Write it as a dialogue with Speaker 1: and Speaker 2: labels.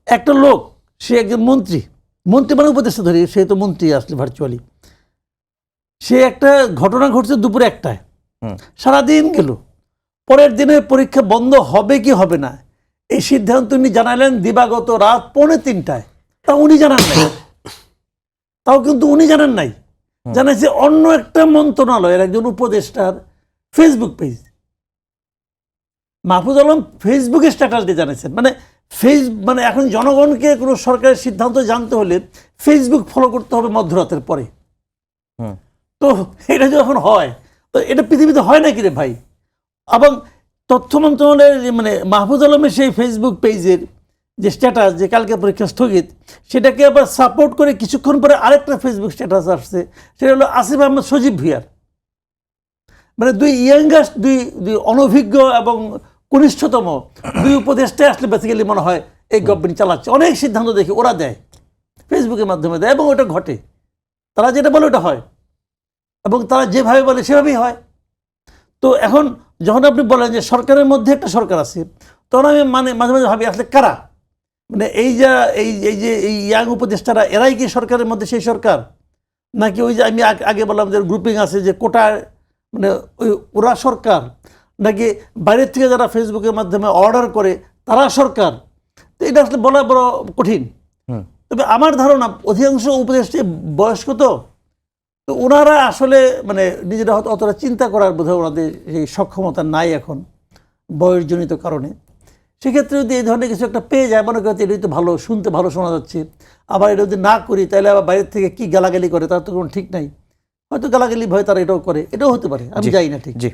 Speaker 1: একটা লোক, সে একজন মন্ত্রী, মন্ত্রী মানে উপদেষ্টা ধরি, সে তো মন্ত্রী আসলে ভার্চুয়ালি, সে একটা ঘটনা ঘটছে দুপুরে 1টায়, সারাদিন গেল, পরের দিনে পরীক্ষা বন্ধ হবে কি হবে না এই সিদ্ধান্ত উনি জানালেন দিবাগত রাত 2:45টায়। তাও উনি জানান নাই, তাও কিন্তু উনি জানান নাই, জানাইছে অন্য একটা মন্ত্রণালয়ের একজন উপদেষ্টার ফেসবুক পেজ। মাহফুজ আলম ফেসবুকে স্ট্যাটাস দিয়ে জানাইছেন, মানে এখন জনগণকে কোনো সরকারের সিদ্ধান্ত জানতে হলে ফেসবুক ফলো করতে হবে মধ্যরাতের পরে। তো এটা যখন হয়, তো এটা পৃথিবীতে হয় নাকি রে ভাই? এবং তথ্য মন্ত্রণালয়ের মানে মাহফুজ আলমের সেই ফেসবুক পেজের যে স্ট্যাটাস যে কালকে পরীক্ষা স্থগিত, সেটাকে আবার সাপোর্ট করে কিছুক্ষণ পরে আরেকটা ফেসবুক স্ট্যাটাস আসছে, সেটা হলো আসিফ আহমেদ সজীব ভুঁইয়ার। মানে দুই ইয়াঙ্গাস্ট, দুই অনভিজ্ঞ এবং কনিষ্ঠতম দুই উপদেষ্টায় আসলে বেসিক্যালি মনে হয় এই গভর্নমেন্ট চালাচ্ছে। অনেক সিদ্ধান্ত দেখি ওরা দেয়, ফেসবুকের মাধ্যমে দেয়, এবং ওটা ঘটে, তারা যেটা বলে ওটা হয়, এবং তারা যেভাবে বলে সেভাবেই হয়। তো এখন যখন আপনি বলেন যে সরকারের মধ্যে একটা সরকার আছে, তখন আমি মাঝে মাঝে ভাবি আসলে কারা, মানে এই যে ইয়াং উপদেষ্টারা, এরাই কি সরকারের মধ্যে সেই সরকার, নাকি ওই যে আমি আগে বললাম যে গ্রুপিং আছে যে কোটার, মানে ওরা সরকার, নাকি বাইরের থেকে যারা ফেসবুকের মাধ্যমে অর্ডার করে তারা সরকার? তো এটা আসলে বলা বড় কঠিন। তবে আমার ধারণা অধিকাংশ উপদেষ্টা বয়স্ক, তো ওনারা আসলে মানে নিজেরা হয়তো অতটা চিন্তা করার বোধহয় ওনাদের সেই সক্ষমতা নাই এখন বয়সজনিত কারণে। সেক্ষেত্রে যদি এই ধরনের কিছু একটা পেয়ে যায়, মনে করতে এটা তো ভালো, শুনতে ভালো শোনা যাচ্ছে, আবার এটা যদি না করি তাহলে আবার বাইরের থেকে কি গালাগালি করে তার তো কোনো ঠিক নাই, হয়তো গালাগালি ভয় তারা এটাও করে, এটাও হতে পারে, আমি জানি না ঠিক।
Speaker 2: জি।